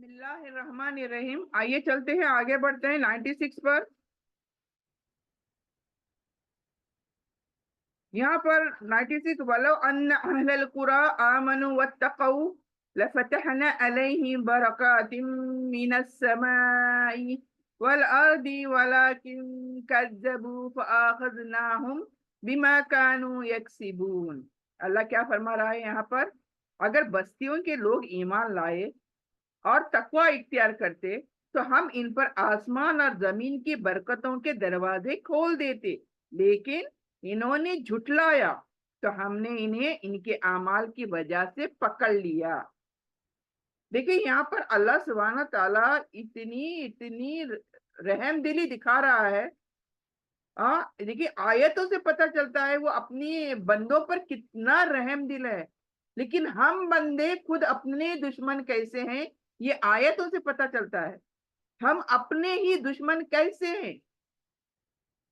बिस्मिल्लाहिर्रहमानिर्रहीम। आइए चलते हैं, आगे बढ़ते हैं 96 पर। यहाँ पर 96 वलो अन्न अहलल कुरा आमनु वत्तक़ौ लफ़तहना अलैहिम बरकातिम मिनस समाई वल अर्दी वलाकिन कज़्ज़बू फ़अख़ज़नाहुम बिमा कानू यक्सिबून। अल्लाह क्या फरमा रहा है यहाँ पर? अगर बस्तियों के लोग ईमान लाए और तकवा इख्तियार करते तो हम इन पर आसमान और जमीन की बरकतों के दरवाजे खोल देते, लेकिन इन्होंने झुटलाया तो हमने इन्हें इनके आमाल की वजह से पकड़ लिया। देखिए यहाँ पर अल्लाह सुब्हानहू ताला इतनी इतनी रहम दिली दिखा रहा है। देखिए आयतों से पता चलता है वो अपनी बंदों पर कितना रहम दिल है, लेकिन हम बंदे खुद अपने दुश्मन कैसे हैं ये आयतों से पता चलता है। हम अपने ही दुश्मन कैसे हैं।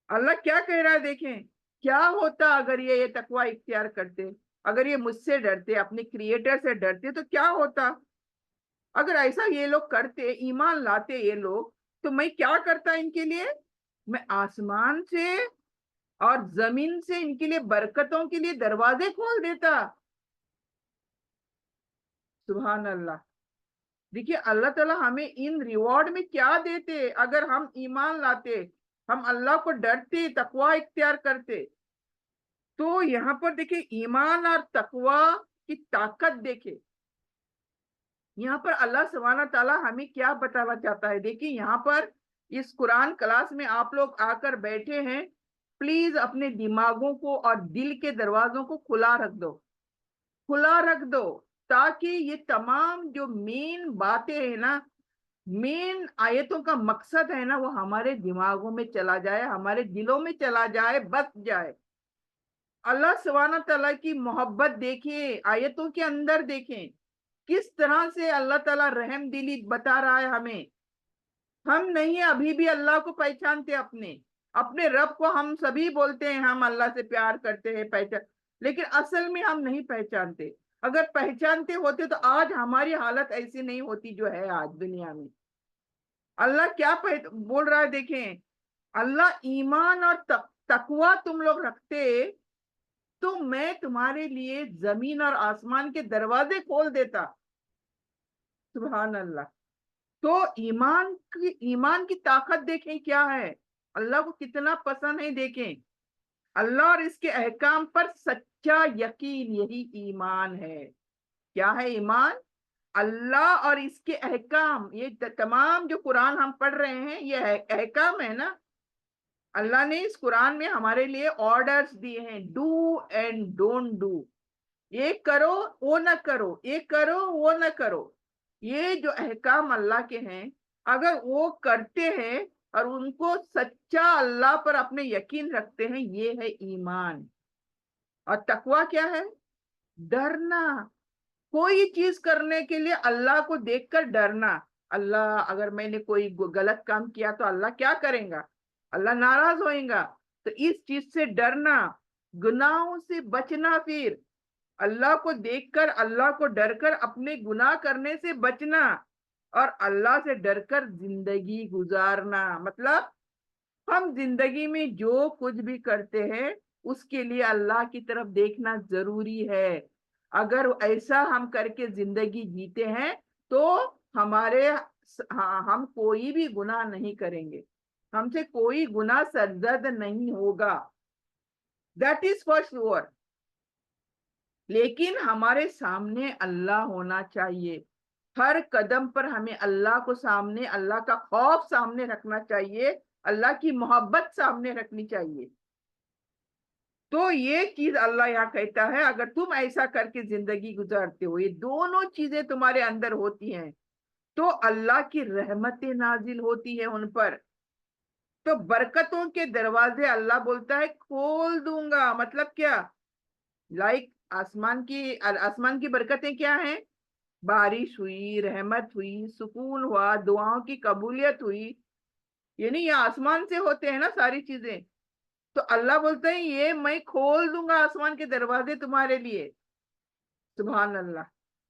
अल्लाह क्या कह रहा है, देखें क्या होता अगर ये तकवा इख्तियार करते, अगर ये मुझसे डरते, अपने क्रिएटर से डरते तो क्या होता। अगर ऐसा ये लोग करते, ईमान लाते ये लोग, तो मैं क्या करता इनके लिए? मैं आसमान से और जमीन से इनके लिए बरकतों के लिए दरवाजे खोल देता। सुभान अल्लाह। देखिए अल्लाह ताला हमें इन रिवॉर्ड में क्या देते अगर हम ईमान लाते, हम अल्लाह को डरते, तकवा इख्तियार करते। तो यहाँ पर देखिए ईमान और तकवा की ताकत देखे। यहाँ पर अल्लाह सुब्हानहू ताला हमें क्या बताना चाहता है। देखिए यहाँ पर इस कुरान क्लास में आप लोग आकर बैठे हैं, प्लीज अपने दिमागों को और दिल के दरवाजों को खुला रख दो, खुला रख दो, ताकि ये तमाम जो मेन बातें है ना, मेन आयतों का मकसद है ना, वो हमारे दिमागों में चला जाए, हमारे दिलों में चला जाए, बस जाए। अल्लाह सुब्हानहू ताला की मोहब्बत देखिए, आयतों के अंदर देखें किस तरह से अल्लाह ताला रहम दिली बता रहा है हमें। हम नहीं अभी भी अल्लाह को पहचानते, अपने अपने रब को हम सभी बोलते हैं हम अल्लाह से प्यार करते हैं, पहचान, लेकिन असल में हम नहीं पहचानते। अगर पहचानते होते तो आज हमारी हालत ऐसी नहीं होती जो है आज दुनिया में। अल्लाह क्या बोल रहा है, देखें अल्लाह ईमान और तकवा तुम लोग रखते तो मैं तुम्हारे लिए जमीन और आसमान के दरवाजे खोल देता। सुभान अल्लाह। तो ईमान की ताकत देखें क्या है, अल्लाह को कितना पसंद है। देखें अल्लाह और इसके अहकाम पर सच्चा यकीन, यही ईमान है। क्या है ईमान? अल्लाह और इसके अहकाम, ये तमाम जो कुरान हम पढ़ रहे हैं ये अहकाम है ना। अल्लाह ने इस कुरान में हमारे लिए ऑर्डर्स दिए हैं, डू एंड डोंट डू। ये करो वो ना करो, ये करो वो ना करो। ये जो अहकाम अल्लाह के हैं, अगर वो करते हैं और उनको सच्चा अल्लाह पर अपने यकीन रखते हैं, ये है ईमान। और तकवा क्या है? डरना। कोई चीज करने के लिए अल्लाह को देखकर डरना। अल्लाह अगर मैंने कोई गलत काम किया तो अल्लाह क्या करेगा, अल्लाह नाराज होएगा। तो इस चीज से डरना, गुनाहों से बचना, फिर अल्लाह को देखकर, अल्लाह को डरकर अपने गुनाह करने से बचना और अल्लाह से डरकर जिंदगी गुजारना। मतलब हम जिंदगी में जो कुछ भी करते हैं उसके लिए अल्लाह की तरफ देखना जरूरी है। अगर ऐसा हम करके जिंदगी जीते हैं तो हम कोई भी गुनाह नहीं करेंगे, हमसे कोई गुनाह सरजद नहीं होगा, दैट इज फॉर श्योर। लेकिन हमारे सामने अल्लाह होना चाहिए। हर कदम पर हमें अल्लाह को सामने, अल्लाह का खौफ सामने रखना चाहिए, अल्लाह की मोहब्बत सामने रखनी चाहिए। तो ये चीज अल्लाह यहाँ कहता है, अगर तुम ऐसा करके जिंदगी गुजारते हो, ये दोनों चीजें तुम्हारे अंदर होती हैं, तो अल्लाह की रहमतें नाजिल होती है उन पर। तो बरकतों के दरवाजे अल्लाह बोलता है खोल दूंगा। मतलब क्या? लाइक आसमान की बरकतें क्या हैं? बारिश हुई, रहमत हुई, सुकून हुआ, दुआओं की कबूलियत हुई, यानी ये आसमान से होते हैं ना सारी चीजें। तो अल्लाह बोलते हैं ये मैं खोल दूंगा आसमान के दरवाजे तुम्हारे लिए। सुभान अल्लाह।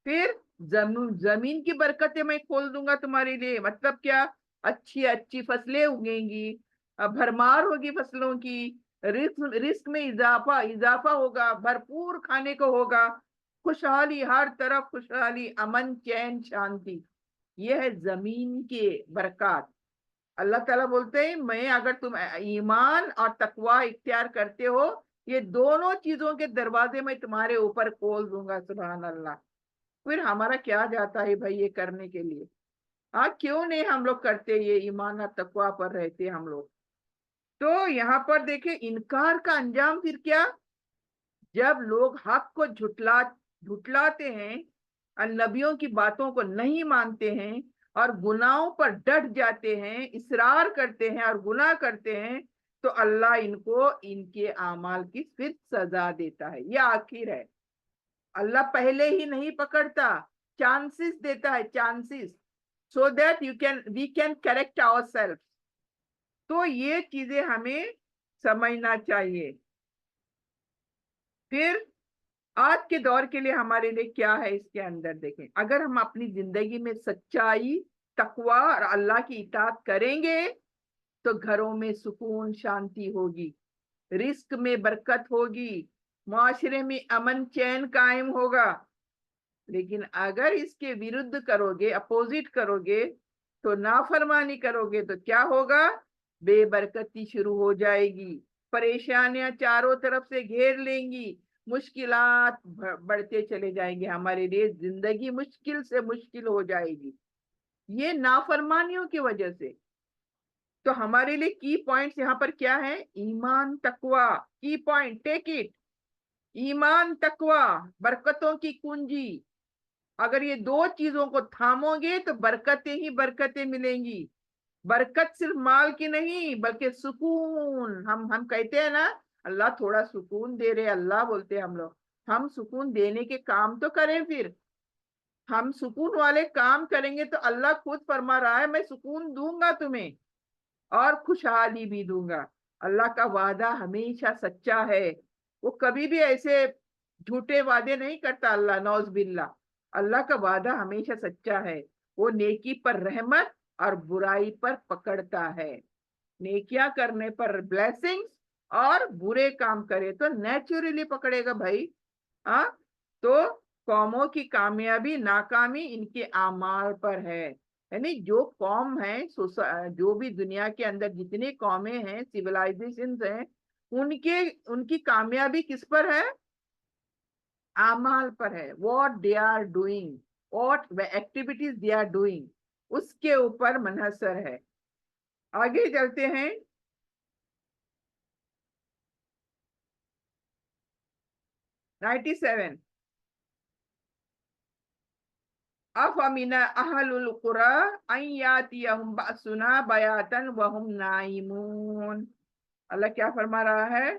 फिर जमीन की बरकतें मैं खोल दूंगा तुम्हारे लिए। मतलब क्या? अच्छी अच्छी फसलें उगेंगी, भरमार होगी फसलों की, रिस्क रिस्क में इजाफा इजाफा होगा, भरपूर खाने को होगा, खुशहाली, हर तरफ खुशहाली, अमन चैन शांति। ये है जमीन के बरकत। अल्लाह ताला बोलते हैं मैं, अगर तुम ईमान और तकवा इख्तियार करते हो, ये दोनों चीजों के दरवाजे मैं तुम्हारे ऊपर खोल दूंगा। सुभान अल्लाह। फिर हमारा क्या जाता है भाई ये करने के लिए? हाँ, क्यों नहीं हम लोग करते? ये ईमान और तकवा पर रहते हम लोग। तो यहाँ पर देखे इनकार का अंजाम फिर क्या? जब लोग हक को झुटलाते हैं और नबियों की बातों को नहीं मानते हैं और गुनाहों पर डट जाते हैं, इसरार करते हैं और गुनाह करते हैं, तो अल्लाह इनको इनके आमाल की फिर सजा देता है। ये आखिर है। अल्लाह पहले ही नहीं पकड़ता, चांसेस देता है, chances, so that we can correct our self. तो ये चीजें हमें समझना चाहिए। फिर आज के दौर के लिए हमारे लिए क्या है इसके अंदर देखें। अगर हम अपनी जिंदगी में सच्चाई, तकवा और अल्लाह की इताअत करेंगे तो घरों में सुकून शांति होगी, रिस्क में बरकत होगी, मुआशरे में अमन चैन कायम होगा। लेकिन अगर इसके विरुद्ध करोगे, अपोजिट करोगे, तो नाफरमानी करोगे, तो क्या होगा? बेबरकती शुरू हो जाएगी, परेशानियां चारों तरफ से घेर लेंगी, मुश्किलात बढ़ते चले जाएंगे, हमारे लिए जिंदगी मुश्किल से मुश्किल हो जाएगी, ये नाफरमानियों की वजह से। तो हमारे लिए की पॉइंट्स यहाँ पर क्या है? ईमान तकवा। की पॉइंट, टेक इट। ईमान तकवा बरकतों की कुंजी। अगर ये दो चीजों को थामोगे तो बरकतें ही बरकतें मिलेंगी। बरकत सिर्फ माल की नहीं, बल्कि सुकून। हम कहते हैं ना, अल्लाह थोड़ा सुकून दे रहे, अल्लाह बोलते हैं हम लोग। हम सुकून देने के काम तो करें। फिर हम सुकून वाले काम करेंगे तो अल्लाह खुद फरमा रहा है मैं सुकून दूंगा तुम्हें और खुशहाली भी दूंगा। अल्लाह का वादा हमेशा सच्चा है, वो कभी भी ऐसे झूठे वादे नहीं करता अल्लाह, नौज बिल्ला। अल्लाह का वादा हमेशा सच्चा है। वो नेकी पर रहमत और बुराई पर पकड़ता है। नेकियां करने पर ब्लेसिंग्स और बुरे काम करे तो नेचुरली पकड़ेगा भाई। हाँ, तो कौमों की कामयाबी नाकामी इनके आमाल पर है। यानी जो कौम है, जो भी दुनिया के अंदर जितनी कौमें हैं, सिविलाइजेशंस हैं, उनके उनकी कामयाबी किस पर है? आमाल पर है। What they are doing, what activities they are doing, उसके ऊपर मनहसर है। आगे चलते हैं। 97। अफमिना अहलुल कुरा अन यातियहुम बअसुना बयातन वहुम नाइमून। अल्लाह क्या फरमा रहा है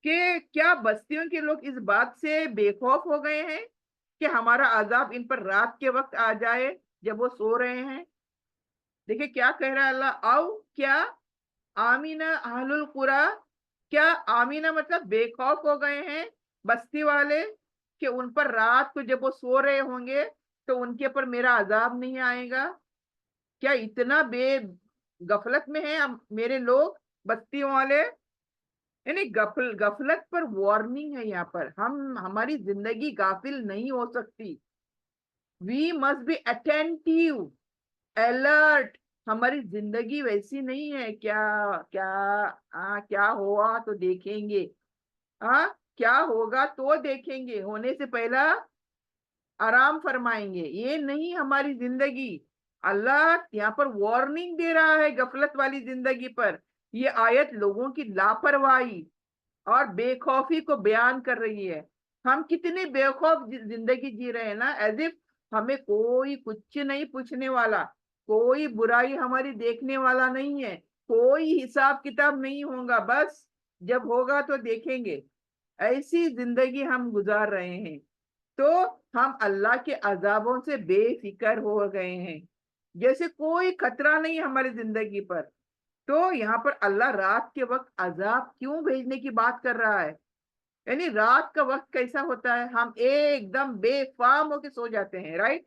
कि क्या बस्तियों के लोग इस बात से बेखौफ हो गए हैं कि हमारा अजाब इन पर रात के वक्त आ जाए जब वो सो रहे हैं? देखिए क्या कह रहा है अल्लाह। आओ क्या आमीना अहलुल कुरा, क्या आमीना मतलब बेखौफ हो गए हैं बस्ती वाले कि उन पर रात को जब वो सो रहे होंगे तो उनके पर मेरा अजाब नहीं आएगा? क्या इतना गफलत में है मेरे लोग, बस्तियों वाले? यानी गफलत पर वार्निंग है यहाँ पर। हमारी जिंदगी गाफिल नहीं हो सकती। We must be attentive, alert. हमारी जिंदगी वैसी नहीं है क्या? क्या क्या हुआ तो देखेंगे। क्या होगा तो देखेंगे, होने से पहला आराम फरमाएंगे, ये नहीं हमारी जिंदगी। अल्लाह यहाँ पर वार्निंग दे रहा है गफलत वाली जिंदगी पर। ये आयत लोगों की लापरवाही और बेखौफी को बयान कर रही है। हम कितनी बेखौफ जिंदगी जी रहे हैं ना, एज इफ हमें कोई कुछ नहीं पूछने वाला, कोई बुराई हमारी देखने वाला नहीं है, कोई हिसाब किताब नहीं होगा, बस जब होगा तो देखेंगे। ऐसी जिंदगी हम गुजार रहे हैं। तो हम अल्लाह के अजाबों से बेफिक्र हो गए हैं, जैसे कोई खतरा नहीं हमारी जिंदगी पर। तो यहाँ पर अल्लाह रात के वक्त अजाब क्यों भेजने की बात कर रहा है? یعنی رات کا وقت کیسا ہوتا ہے, ہم ایک دم بے فام ہو کے سو جاتے ہیں, رائٹ,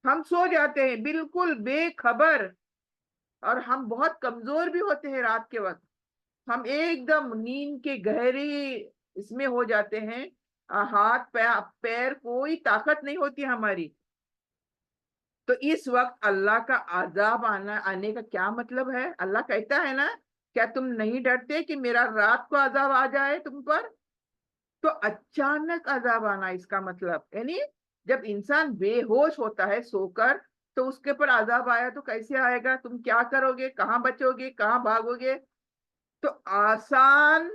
ہم سو جاتے ہیں بالکل بے خبر, اور ہم بہت کمزور بھی ہوتے ہیں رات کے وقت, ہم ایک دم نیند کے گہری اس میں ہو جاتے ہیں, ہاتھ پیر کوئی طاقت نہیں ہوتی ہماری. تو اس وقت اللہ کا عذاب آنے کا کیا مطلب ہے؟ اللہ کہتا ہے نا, کیا تم نہیں ڈرتے کہ میرا رات کو عذاب آ جائے تم پر؟ تو اچانک عذاب آنا اس کا مطلب, یعنی جب انسان بے ہوش ہوتا ہے سو کر, تو اس کے پر عذاب آیا تو کیسے آئے گا؟ تم کیا کرو گے؟ کہاں بچو گے؟ کہاں بھاگو گے؟ تو آسان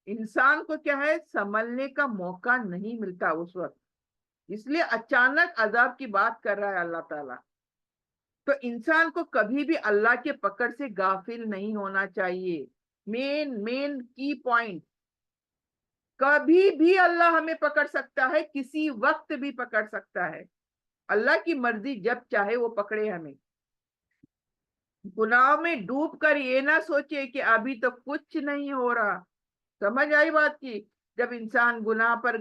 انسان کو کیا ہے, سنبھلنے کا موقع نہیں ملتا اس وقت, اس لیے اچانک عذاب کی بات کر رہا ہے اللہ تعالیٰ. تو انسان کو کبھی بھی اللہ کے پکڑ سے غافل نہیں ہونا چاہیے. مین کی پوائنٹ, کبھی بھی اللہ ہمیں پکڑ سکتا ہے, کسی وقت بھی پکڑ سکتا ہے. اللہ کی مرضی, جب چاہے وہ پکڑے ہمیں. گناہ میں ڈوب کر یہ نہ سوچے کہ ابھی تو کچھ نہیں ہو رہا. سمجھ آئی بات کی؟ جب انسان گناہ پر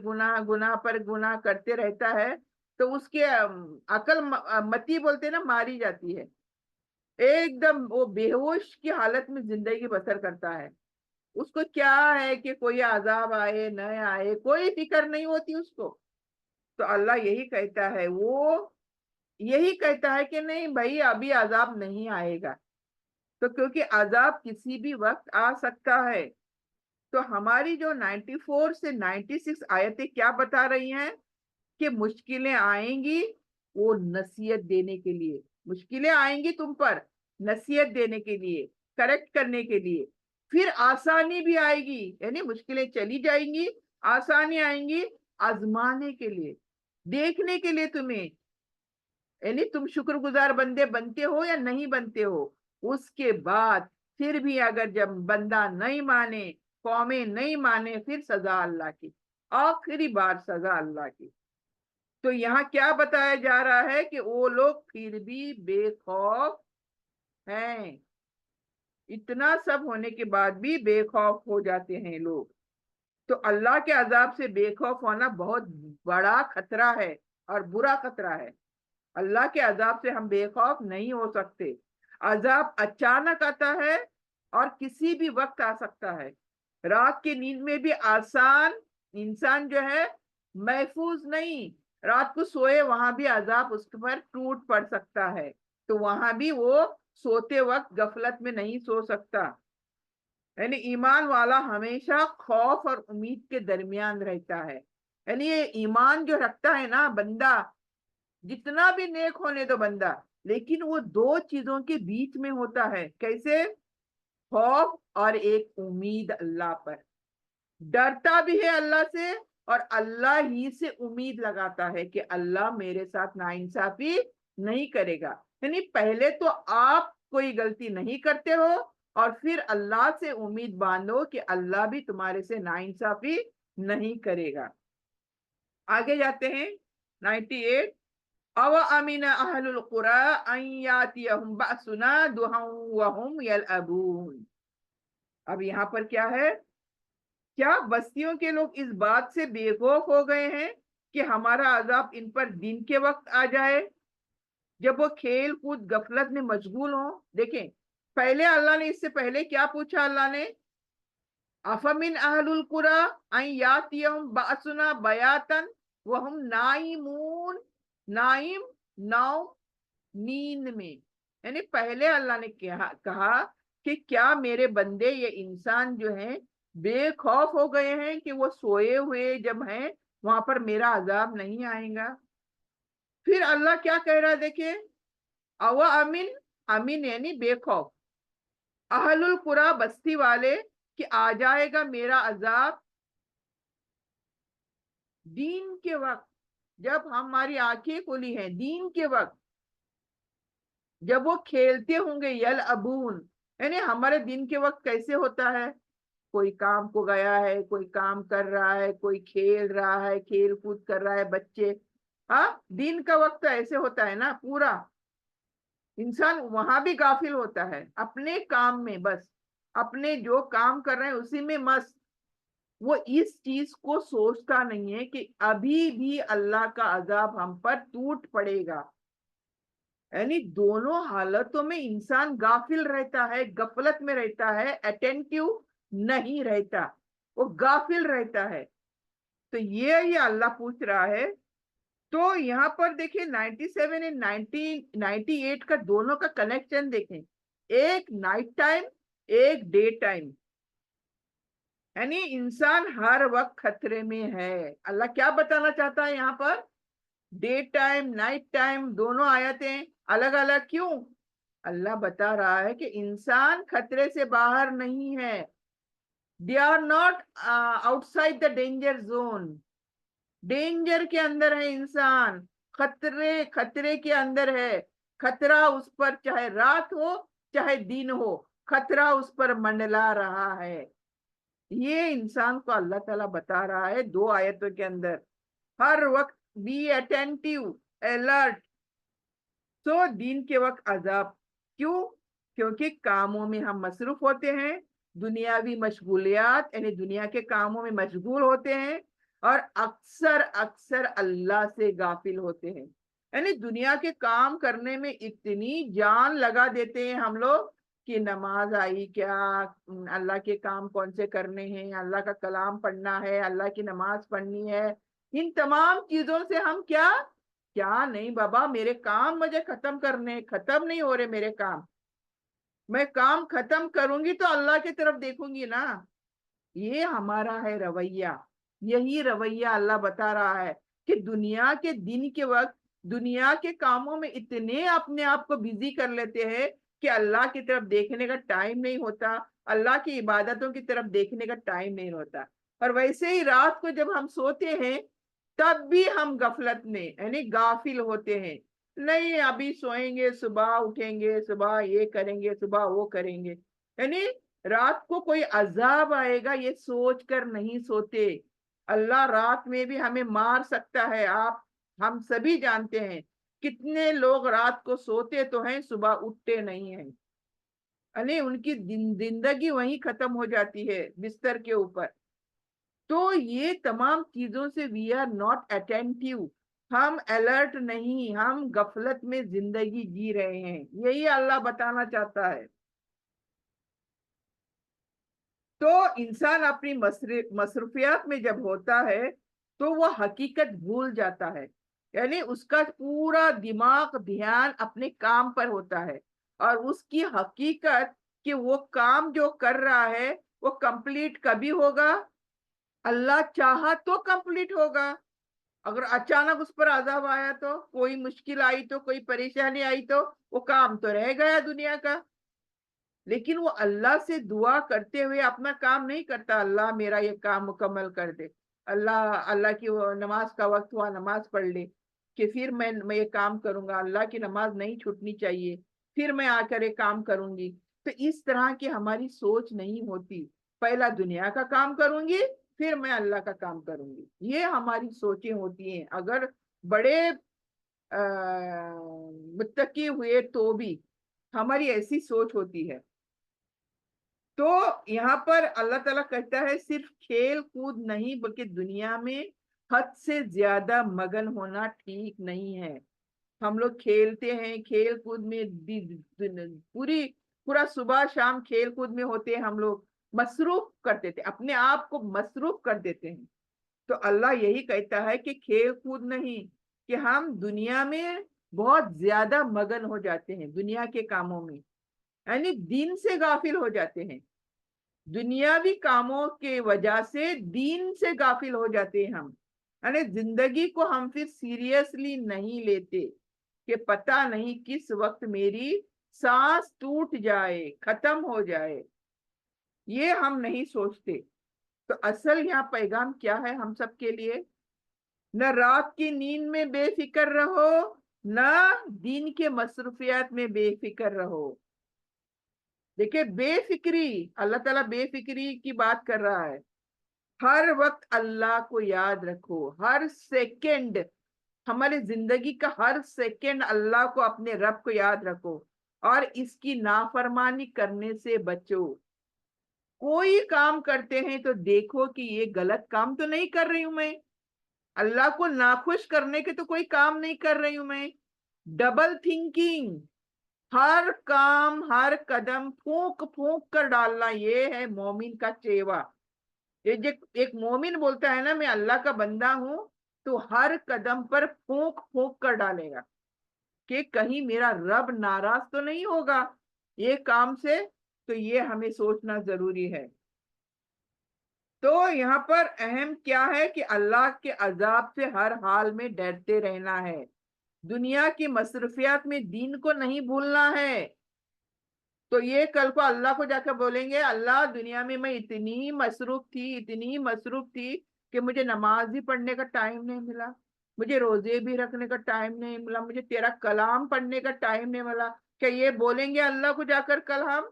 گناہ کرتے رہتا ہے, تو اس کے عقل متی بولتے نا, ماری جاتی ہے. ایک دم وہ بے ہوش کی حالت میں زندگی بسر کرتا ہے. اس کو کیا ہے کہ کوئی عذاب آئے نہ آئے, کوئی فکر نہیں ہوتی اس کو. تو اللہ یہی کہتا ہے, وہ یہی کہتا ہے کہ نہیں بھائی ابھی عذاب نہیں آئے گا. تو کیونکہ عذاب کسی بھی وقت آ سکتا ہے. تو ہماری جو 94 سے 96 آیتیں کیا بتا رہی ہیں کہ مشکلیں آئیں گی, وہ نصیحت دینے کے لیے. مشکلیں آئیں گی تم پر نصیحت دینے کے لیے, کریکٹ کرنے کے لیے. پھر آسانی بھی آئے گی, یعنی مشکلیں چلی جائیں گی, آسانی آئیں گی آزمانے کے لیے, دیکھنے کے لیے تمہیں, یعنی تم شکر گزار بندے بنتے ہو یا نہیں بنتے ہو. اس کے بعد پھر بھی اگر جب بندہ نہیں مانے, قومیں نہیں مانے, پھر سزا اللہ کی, آخری بار سزا اللہ کی. تو یہاں کیا بتایا جا رہا ہے کہ وہ لوگ پھر بھی بے خوف ہیں, اتنا سب ہونے کے بعد بھی بے خوف ہو جاتے ہیں لوگ. تو اللہ کے عذاب سے بے خوف ہونا بہت بڑا خطرہ ہے اور برا خطرہ ہے. اللہ کے عذاب سے ہم بے خوف نہیں ہو سکتے. عذاب اچانک آتا ہے اور کسی بھی وقت آ سکتا ہے. رات کی نیند میں بھی آسان انسان جو ہے محفوظ نہیں, رات کو سوئے وہاں بھی عذاب اس پر ٹوٹ پڑ سکتا ہے. تو وہاں بھی وہ سوتے وقت غفلت میں نہیں سو سکتا. یعنی ایمان والا ہمیشہ خوف اور امید کے درمیان رہتا ہے. یعنی یہ ایمان جو رکھتا ہے نا بندہ, جتنا بھی نیک ہونے تو بندہ, لیکن وہ دو چیزوں کے بیچ میں ہوتا ہے. کیسے؟ خوف اور ایک امید اللہ پر, ڈرتا بھی ہے اللہ سے اور اللہ ہی سے امید لگاتا ہے کہ اللہ میرے ساتھ ناانصافی نہیں کرے گا. یعنی پہلے تو آپ کوئی غلطی نہیں کرتے ہو, اور پھر اللہ سے امید باندھو کہ اللہ بھی تمہارے سے ناانصافی نہیں کرے گا. آگے جاتے ہیں 98. او امین اہل القری ان یاتیہم بأسنا ضحی وہم یلعبون. اب یہاں پر کیا ہے, کیا بستیوں کے لوگ اس بات سے بے خوف ہو گئے ہیں کہ ہمارا عذاب ان پر دن کے وقت آ جائے جب وہ کھیل کود غفلت میں مشغول ہوں؟ دیکھیں, پہلے اللہ نے, اس سے پہلے کیا پوچھا اللہ نے, افمن اہل القری ان یاتیہم بأسنا بیاتا وہم نائمون. نائم, نوم, نیند میں. یعنی پہلے اللہ نے کہا کہ کیا میرے بندے یہ انسان جو ہیں بے خوف ہو گئے ہیں کہ وہ سوئے ہوئے جب ہیں وہاں پر میرا عذاب نہیں آئے گا. پھر اللہ کیا کہہ رہا ہے دیکھیں, او امین, امین یعنی بے خوف, اہل القری بستی والے کہ آ جائے گا میرا عذاب دین کے وقت, جب ہماری آنکھیں کھلی ہیں دین کے وقت, جب وہ کھیلتے ہوں گے. یلعبون یعنی ہمارے دن کے وقت کیسے ہوتا ہے, کوئی کام کو گیا ہے, کوئی کام کر رہا ہے, کوئی کھیل رہا ہے, کھیل کود کر رہا ہے بچے. ہاں, دن کا وقت تو ایسے ہوتا ہے نا, پورا انسان وہاں بھی غافل ہوتا ہے اپنے کام میں, بس اپنے جو کام کر رہے ہیں اسی میں مست. وہ اس چیز کو سوچتا نہیں ہے کہ ابھی بھی اللہ کا عذاب ہم پر ٹوٹ پڑے گا. یعنی دونوں حالتوں میں انسان غافل رہتا ہے, غفلت میں رہتا ہے, اٹینٹیو نہیں رہتا, وہ غافل رہتا ہے. تو یہ اللہ پوچھ رہا ہے. تو یہاں پر دیکھیں 97 اور 98 کا دونوں کا کنیکشن دیکھیں, ایک نائٹ ٹائم ایک ڈے ٹائم. یعنی انسان ہر وقت خطرے میں ہے. اللہ کیا بتانا چاہتا ہے یہاں پر؟ ڈے ٹائم نائٹ ٹائم دونوں آیتیں الگ الگ کیوں؟ اللہ بتا رہا ہے کہ انسان خطرے سے باہر نہیں ہے. they are not outside the danger zone. Danger کے اندر ہے انسان, خطرے کے اندر ہے. خطرہ اس پر چاہے رات ہو چاہے دن ہو, خطرہ اس پر منڈلا رہا ہے. یہ انسان کو اللہ تعالیٰ بتا رہا ہے 2 آیتوں کے اندر. ہر وقت بی اٹینٹیو, الرٹ. تو دن کے وقت عذاب کیوں؟ کیونکہ کاموں میں ہم مصروف ہوتے ہیں, دنیاوی مشغولیات یعنی دنیا کے کاموں میں مشغول ہوتے ہیں, اور اکثر اللہ سے غافل ہوتے ہیں. یعنی دنیا کے کام کرنے میں اتنی جان لگا دیتے ہیں ہم لوگ کہ نماز آئی کیا, اللہ کے کام کون سے کرنے ہیں, اللہ کا کلام پڑھنا ہے, اللہ کی نماز پڑھنی ہے, ان تمام چیزوں سے ہم کیا نہیں بابا, میرے کام مجھے ختم کرنے, ختم نہیں ہو رہے میرے کام. میں کام ختم کروں گی تو اللہ کی طرف دیکھوں گی نا. یہ ہمارا ہے رویہ. یہی رویہ اللہ بتا رہا ہے کہ دنیا کے دن کے وقت دنیا کے کاموں میں اتنے اپنے آپ کو بزی کر لیتے ہیں کہ اللہ کی طرف دیکھنے کا ٹائم نہیں ہوتا, اللہ کی عبادتوں کی طرف دیکھنے کا ٹائم نہیں ہوتا. اور ویسے ہی رات کو جب ہم سوتے ہیں تب بھی ہم غفلت میں یعنی غافل ہوتے ہیں. نہیں ابھی سوئیں گے, صبح اٹھیں گے, صبح یہ کریں گے, صبح وہ کریں گے. یعنی رات کو کوئی عذاب آئے گا یہ سوچ کر نہیں سوتے. اللہ رات میں بھی ہمیں مار سکتا ہے. ہم سبھی جانتے ہیں کتنے لوگ رات کو سوتے تو ہیں, صبح اٹھتے نہیں ہیں. یعنی ان کی زندگی وہیں ختم ہو جاتی ہے بستر کے اوپر. تو یہ تمام چیزوں سے وی آر ناٹ اٹینٹیو, ہم الرٹ نہیں, ہم غفلت میں زندگی جی رہے ہیں. یہی اللہ بتانا چاہتا ہے. تو انسان اپنی مصروفیات میں جب ہوتا ہے تو وہ حقیقت بھول جاتا ہے. یعنی اس کا پورا دماغ دھیان اپنے کام پر ہوتا ہے, اور اس کی حقیقت کہ وہ کام جو کر رہا ہے وہ کمپلیٹ کبھی ہوگا؟ اللہ چاہا تو کمپلیٹ ہوگا. اگر اچانک اس پر عذاب آیا تو, کوئی مشکل آئی تو, کوئی پریشانی آئی تو, وہ کام تو رہ گیا دنیا کا. لیکن وہ اللہ سے دعا کرتے ہوئے اپنا کام نہیں کرتا, اللہ میرا یہ کام مکمل کر دے, اللہ کی نماز کا وقت ہوا نماز پڑھ لے کہ پھر میں یہ کام کروں گا, اللہ کی نماز نہیں چھوٹنی چاہیے, پھر میں آ کر یہ کام کروں گی. تو اس طرح کی ہماری سوچ نہیں ہوتی. پہلا دنیا کا کام کروں گی پھر میں اللہ کا کام کروں گی. یہ ہماری سوچیں ہوتی ہیں. اگر بڑے متقی ہوئے تو بھی ہماری ایسی سوچ ہوتی ہے. تو یہاں پر اللہ تعالیٰ کہتا ہے صرف کھیل کود نہیں بلکہ دنیا میں حد سے زیادہ مگن ہونا ٹھیک نہیں ہے. ہم لوگ کھیلتے ہیں, کھیل کود میں پورا صبح شام کھیل کود میں ہوتے ہیں, ہم لوگ مصروف کرتے تھے, اپنے آپ کو مصروف کر دیتے ہیں. تو اللہ یہی کہتا ہے کہ کھیل کود نہیں, کہ ہم دنیا میں بہت زیادہ مگن ہو جاتے ہیں دنیا کے کاموں میں. یعنی دین سے غافل ہو جاتے ہیں, دنیاوی کاموں کے وجہ سے دین سے غافل ہو جاتے ہیں ہم. یعنی زندگی کو ہم پھر سیریسلی نہیں لیتے کہ پتہ نہیں کس وقت میری سانس ٹوٹ جائے, ختم ہو جائے. یہ ہم نہیں سوچتے. تو اصل یہاں پیغام کیا ہے ہم سب کے لیے؟ نہ رات کی نیند میں بے فکر رہو, نہ دین کے مصروفیات میں بے فکر رہو. دیکھیں بے فکری, اللہ تعالیٰ بے فکری کی بات کر رہا ہے. ہر وقت اللہ کو یاد رکھو, ہر سیکنڈ, ہماری زندگی کا ہر سیکنڈ اللہ کو, اپنے رب کو یاد رکھو, اور اس کی نافرمانی کرنے سے بچو. कोई काम करते हैं तो देखो कि ये गलत काम तो नहीं कर रही हूं मैं, अल्लाह को नाखुश करने के तो कोई काम नहीं कर रही हूं मैं। डबल थिंकिंग, हर काम हर कदम फूंक फूंक कर डालना, ये है मोमिन का चेवा। ये जो एक मोमिन बोलता है ना मैं अल्लाह का बंदा हूं, तो हर कदम पर फूंक फूंक कर डालेगा कि कहीं मेरा रब नाराज तो नहीं होगा ये काम से। तो ये हमें सोचना जरूरी है। तो यहाँ पर अहम क्या है कि अल्लाह के अजाब से हर हाल में डरते रहना है, दुनिया की मसरूफियात में दीन को नहीं भूलना है। तो ये कल को अल्लाह को जाकर बोलेंगे, अल्लाह दुनिया में मैं इतनी मसरूफ थी, इतनी मसरूफ थी कि मुझे नमाज भी पढ़ने का टाइम नहीं मिला, मुझे रोजे भी रखने का टाइम नहीं मिला, मुझे तेरा कलाम पढ़ने का टाइम नहीं मिला। क्या ये बोलेंगे अल्लाह को जाकर कल हम?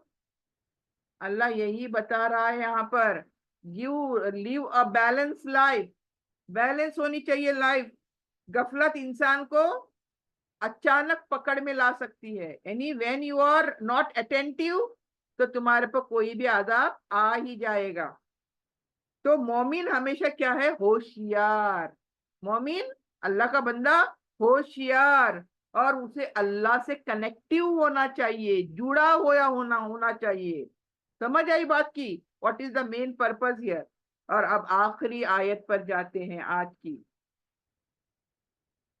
अल्लाह यही बता रहा है यहाँ पर, you live a balance life, balance होनी चाहिए लाइफ। गफलत इंसान को अचानक पकड़ में ला सकती है, यानी when you are not attentive तो तुम्हारे पर कोई भी आजाब आ ही जाएगा। तो मोमिन हमेशा क्या है? होशियार। मोमिन अल्लाह का बंदा होशियार, और उसे अल्लाह से कनेक्टिव होना चाहिए, जुड़ा हुआ होना होना चाहिए। समझ आई बात की? What is the main purpose here. और अब आखिरी आयत पर जाते हैं आज की।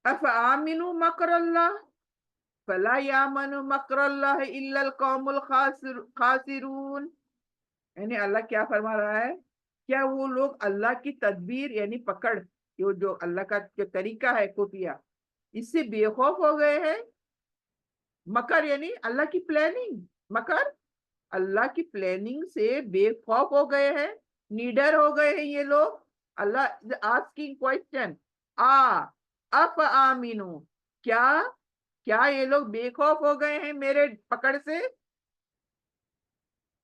अफ आमिनु मकर अल्लाह फला यामनु मकर अल्लाह इल्लल कौमुल खासिरून। यानी अल्लाह क्या फरमा रहा है? क्या वो लोग अल्लाह की तदबीर यानी पकड़, जो अल्लाह का जो तरीका है खुफिया, इससे बेखौफ हो गए हैं? मकर यानी अल्लाह की प्लानिंग, मकर अल्लाह की प्लानिंग से बेखौफ हो गए हैं, निडर हो गए हैं ये लोग। अल्लाह आस्किंग क्वेश्चन, आ अफ आमीनू, क्या क्या ये लोग बेखौफ हो गए हैं मेरे पकड़ से?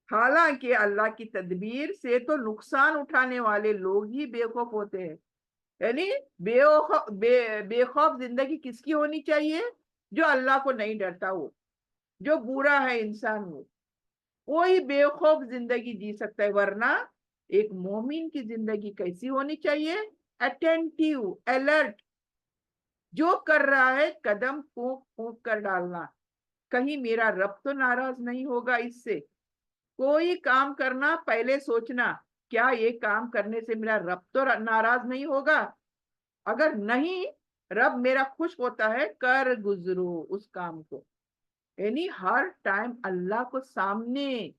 हालांकि अल्लाह की तदबीर से तो नुकसान उठाने वाले लोग ही बेखौफ होते हैं। यानी बेखौफ जिंदगी किसकी होनी चाहिए? जो अल्लाह को नहीं डरता हो, जो बुरा है इंसान हो, वो ही बेखौफ जिंदगी जी सकता है। वरना एक मोमिन की जिंदगी कैसी होनी चाहिए? अटेंटिव, अलर्ट, जो कर रहा है कदम फूंक फूंक कर डालना, कहीं मेरा रब तो नाराज नहीं होगा इससे। कोई काम करना पहले सोचना, क्या ये काम करने से मेरा रब तो नाराज नहीं होगा? अगर नहीं, रब मेरा खुश होता है, कर गुजरो उस काम को। यानी हर टाइम अल्लाह को सामने,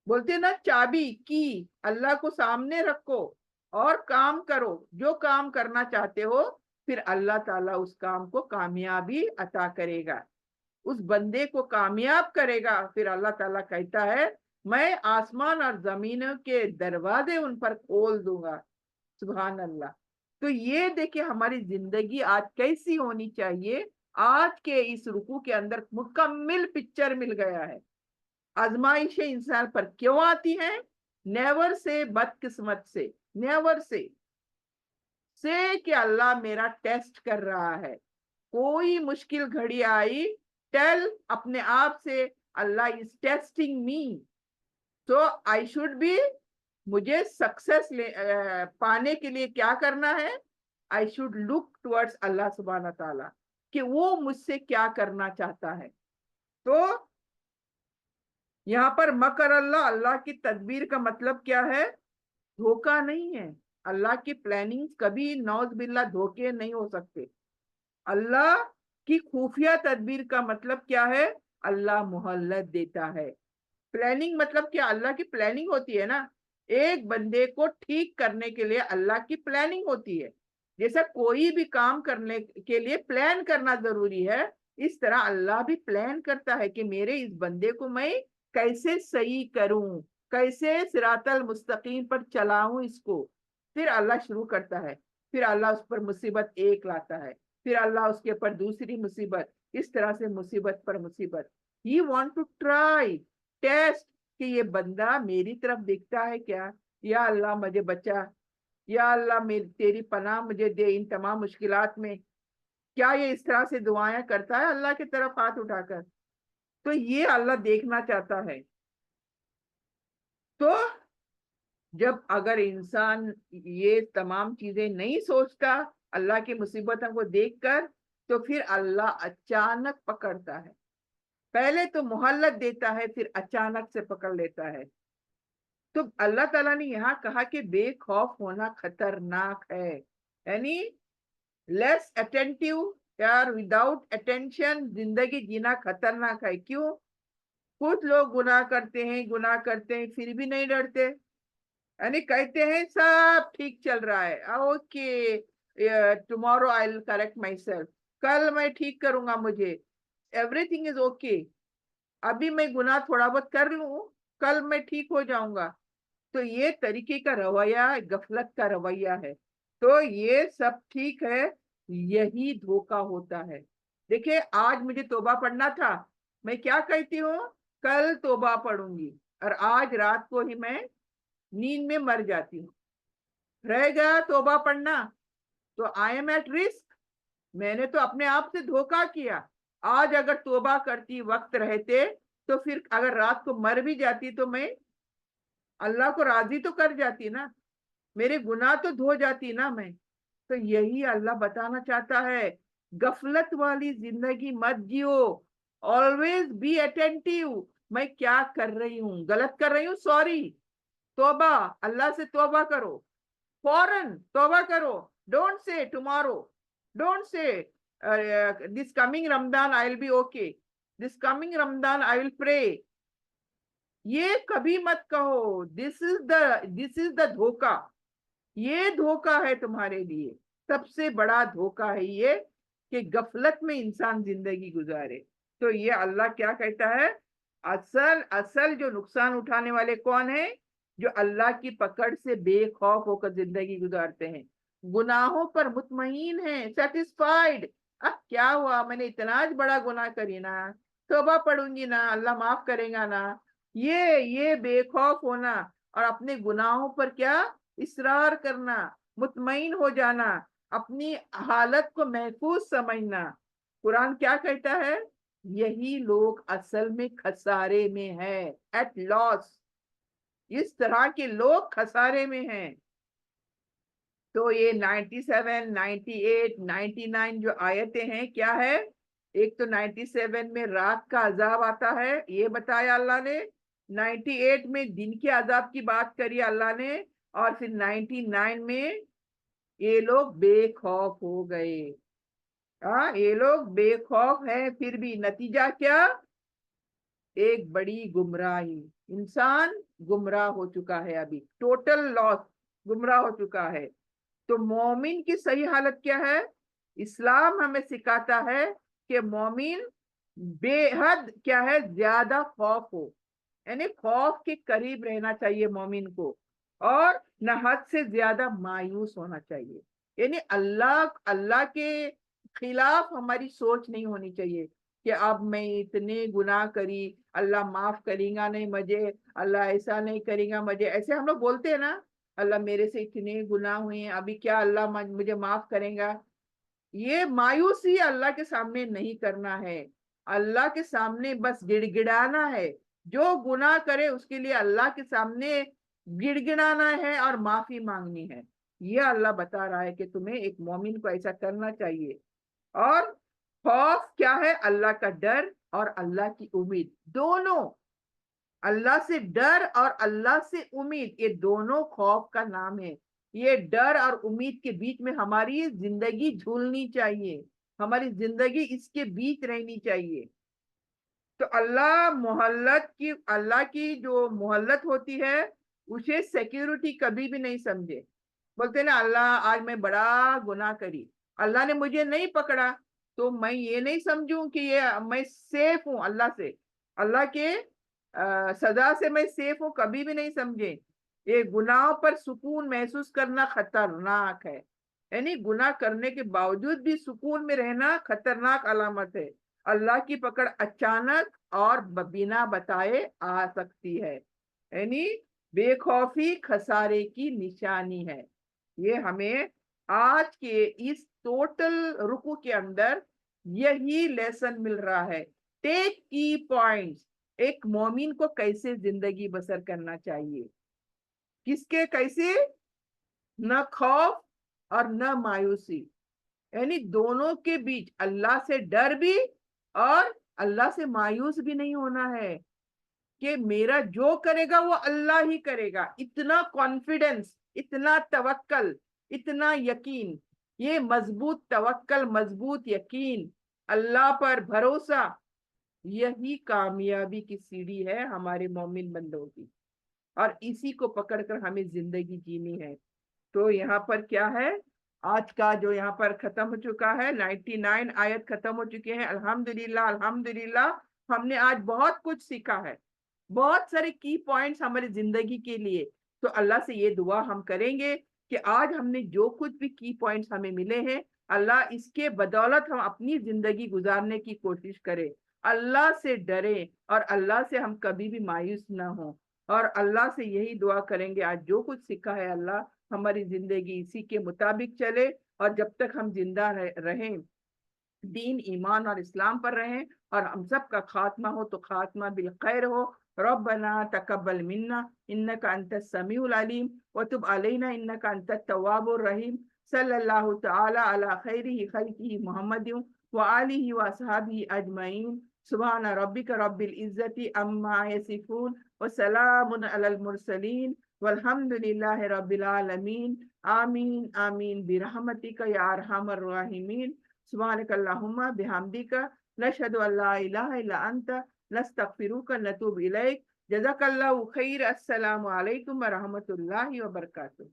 बोलते ना चाबी की, अल्लाह को सामने रखो और काम करो जो काम करना चाहते हो, फिर अल्लाह ताला उस काम को कामयाबी अता करेगा, उस बंदे को कामयाब करेगा। फिर अल्लाह ताला कहता है, मैं आसमान और जमीन के दरवाजे उन पर खोल दूंगा। सुभान अल्लाह। तो ये देखिए हमारी जिंदगी आज कैसी होनी चाहिए। आज के इस रुकू के अंदर मुकम्मल पिक्चर मिल गया है। आजमाइशें इंसान पर क्यों आती हैं? नेवर से, बदकिस्मत से, नेवर से कि अल्लाह मेरा टेस्ट कर रहा है। कोई मुश्किल घड़ी आई, टेल अपने आप से, अल्लाह इज टेस्टिंग मी, तो आई शुड बी, मुझे सक्सेस पाने के लिए क्या करना है? आई शुड लुक टुवर्ड्स अल्लाह सुब्हानहू ताला कि वो मुझसे क्या करना चाहता है। तो यहाँ पर मकर अल्लाह, अल्लाह की तदबीर का मतलब क्या है? धोखा नहीं है। अल्लाह की प्लानिंग कभी नौज बिल्ला धोखे नहीं हो सकते। अल्लाह की खुफिया तदबीर का मतलब क्या है? अल्लाह मोहल्लत देता है। प्लानिंग मतलब क्या? अल्लाह की प्लानिंग होती है ना, एक बंदे को ठीक करने के लिए अल्लाह की प्लानिंग होती है। जैसा कोई भी काम करने के लिए प्लान करना जरूरी है, इस तरह अल्लाह भी प्लान करता है कि मेरे इस बंदे को मैं कैसे सही करूं, कैसे सिरातल मुस्तकीम पर चलाऊं इसको। फिर अल्लाह शुरू करता है, फिर अल्लाह उस पर मुसीबत एक लाता है, फिर अल्लाह उसके ऊपर दूसरी मुसीबत, इस तरह से मुसीबत पर मुसीबत। ही वॉन्ट टू ट्राई, टेस्ट, कि ये बंदा मेरी तरफ देखता है क्या। या अल्लाह मुझे बचा, या अल्लाह मेरी तेरी पनाह मुझे दे इन तमाम मुश्किलात में। क्या ये इस तरह से दुआएं करता है अल्लाह की तरफ हाथ उठाकर? तो ये अल्लाह देखना चाहता है। تو जब अगर इंसान ये तमाम चीजें नहीं सोचता अल्लाह की मुसीबतों को देखकर, तो फिर अल्लाह अचानक पकड़ता है। पहले तो मोहल्लत देता है, फिर अचानक से पकड़ लेता है। तो अल्लाह ताला ने यहाँ कहा कि बेखौफ होना खतरनाक है, यानी लेस अटेंटिव, यार विदाउट अटेंशन जिंदगी जीना खतरनाक है। क्यों? कुछ लोग गुनाह करते हैं फिर भी नहीं डरते, यानी कहते हैं सब ठीक चल रहा है, okay tomorrow I will correct my self, कल मैं ठीक करूंगा, मुझे एवरीथिंग इज ओके, अभी मैं गुनाह थोड़ा बहुत कर लूं, कल मैं ठीक हो जाऊंगा। तो ये तरीके का रवैया गफलत का रवैया है। तो ये सब ठीक है, यही धोखा होता है। देखिए आज मुझे तौबा पढ़ना था, मैं क्या कहती हूँ, कल तौबा पढ़ूंगी, और आज रात को ही मैं नींद में मर जाती हूँ। रह गया तौबा पढ़ना, तो आई एम एट रिस्क, मैंने तो अपने आप से धोखा किया। आज अगर तौबा करती वक्त रहते, तो फिर अगर रात को मर भी जाती तो मैं अल्लाह को राजी तो कर जाती ना, मेरे गुनाह तो धो जाती ना मैं। तो यही अल्लाह बताना चाहता है, गफलत वाली जिंदगी मत जियो, ऑलवेज बी अटेंटिव, मैं क्या कर रही हूँ, गलत कर रही हूँ, सॉरी, तौबा, अल्लाह से तौबा करो, फौरन तौबा करो, don't say tomorrow, don't say this coming Ramzan I will be okay, this coming Ramzan I will pray, ये कभी मत कहो। दिस इज द धोखा, ये धोखा है तुम्हारे लिए, सबसे बड़ा धोखा है ये, कि गफलत में इंसान जिंदगी गुजारे। तो ये अल्लाह क्या कहता है, असल असल जो नुकसान उठाने वाले कौन है, जो अल्लाह की पकड़ से बेखौफ होकर जिंदगी गुजारते हैं, गुनाहों पर मुतमईन है, सेटिस्फाइड, अब क्या हुआ, मैंने इतना बड़ा गुनाह करी ना, तौबा पढ़ूंगी ना, अल्लाह माफ करेगा ना, ये बेखौफ होना, और अपने गुनाहों पर क्या इसरार करना, मुतमईन हो जाना, अपनी हालत को महफूज समझना। कुरान क्या कहता है, यही लोग असल में खसारे में है, एट लॉस, इस तरह के लोग खसारे में हैं। तो ये 97, 98, 99 जो आयतें हैं क्या है, एक तो 97 में रात का अजाब आता है, ये बताया अल्लाह ने, 98 में दिन के अजाब की बात करी अल्लाह ने, और फिर 99 में ये लोग बेखौफ हो गए। ये लोग बेखौफ हैं, फिर भी नतीजा क्या, एक बड़ी गुमराही, इंसान गुमराह हो चुका है, अभी टोटल लॉस, गुमराह हो चुका है। तो मोमिन की सही हालत क्या है, इस्लाम हमें सिखाता है कि मोमिन बेहद क्या है, ज्यादा खौफ हो, यानी खौफ के करीब रहना चाहिए मोमिन को, और न हद से ज्यादा मायूस होना चाहिए, यानी अल्लाह अल्लाह के खिलाफ हमारी सोच नहीं होनी चाहिए कि अब मैं इतने गुनाह करी, अल्लाह माफ करेगा नहीं मुझे, अल्लाह ऐसा नहीं करेगा मुझे, ऐसे हम लोग बोलते हैं ना, अल्लाह मेरे से इतने गुनाह हुए हैं, अभी क्या अल्लाह मुझे माफ करेगा। ये मायूसी अल्लाह के सामने नहीं करना है, अल्लाह के सामने बस गिड़गिड़ाना है, जो गुनाह करे उसके लिए अल्लाह के सामने गिड़गिड़ाना है और माफी मांगनी है। ये अल्लाह बता रहा है कि तुम्हें एक मोमिन को ऐसा करना चाहिए। और खौफ क्या है, अल्लाह का डर और अल्लाह की उम्मीद, दोनों, अल्लाह से डर और अल्लाह से उम्मीद, ये दोनों खौफ का नाम है। ये डर और उम्मीद के बीच में हमारी जिंदगी झूलनी चाहिए, हमारी जिंदगी इसके बीच रहनी चाहिए। तो अल्लाह की जो मोहल्लत होती है, उसे सिक्योरिटी कभी भी नहीं समझे। बोलते ना, अल्लाह आज मैं बड़ा गुनाह करी, अल्लाह ने मुझे नहीं पकड़ा, तो मैं ये नहीं समझूं कि ये मैं सेफ हूं अल्लाह से, अल्लाह के सजा से मैं सेफ हूं, कभी भी नहीं समझे। ये गुनाहों पर सुकून महसूस करना खतरनाक है, यानी गुनाह करने के बावजूद भी सुकून में रहना खतरनाक अलामत है। अल्लाह की पकड़ अचानक और बिना बताए आ सकती है, यानी बेखौफी खसारे की निशानी है। ये हमें आज के इस टोटल रुकू के अंदर यही लेसन मिल रहा है। टेक की पॉइंट्स, ایک مومن کو کیسے زندگی بسر کرنا چاہیے, کس کے کیسے, نہ خوف اور نہ مایوسی, یعنی دونوں کے بیچ اللہ سے ڈر بھی اور اللہ سے مایوس بھی نہیں ہونا ہے کہ میرا جو کرے گا وہ اللہ ہی کرے گا. اتنا کانفیڈنس, اتنا توکل, اتنا یقین, یہ مضبوط توکل, مضبوط یقین, اللہ پر بھروسہ, یہی کامیابی کی سیڑھی ہے ہمارے مومن بندوں کی, اور اسی کو پکڑ کر ہمیں زندگی جینی ہے. تو یہاں پر کیا ہے, آج کا جو یہاں پر ختم ہو چکا ہے, 99 آیت ختم ہو چکے ہیں. الحمدللہ الحمدللہ, ہم نے آج بہت کچھ سیکھا ہے, بہت سارے کی پوائنٹس ہماری زندگی کے لیے. تو اللہ سے یہ دعا ہم کریں گے کہ آج ہم نے جو کچھ بھی کی پوائنٹس ہمیں ملے ہیں, اللہ اس کے بدولت ہم اپنی زندگی گزارنے کی کوشش کرے, اللہ سے ڈریں اور اللہ سے ہم کبھی بھی مایوس نہ ہوں, اور اللہ سے یہی دعا کریں گے آج جو کچھ سیکھا ہے اللہ ہماری زندگی اسی کے مطابق چلے, اور جب تک ہم زندہ رہیں, دین ایمان اور اسلام پر رہیں, اور ہم سب کا خاتمہ ہو تو خاتمہ بالخیر ہو. ربنا تقبل منا انك انت السميع العليم وتب علينا انك انت التواب الرحيم. صلی اللہ تعالی علی خیرہ خلقہ محمد وآلہ واصحابہ اجمعین. سبحان ربک رب العزت عما یصفون وسلام علی المرسلین والحمد للہ رب العالمین. آمین آمین برحمتک یا ارحم الراحمین. سبحانک اللہم بحمدک نشہد ان لا الہ الا انت نستغفرک نتوب الیک. جزاک اللہ خیر. السلام علیکم ورحمۃ اللہ وبرکاتہ.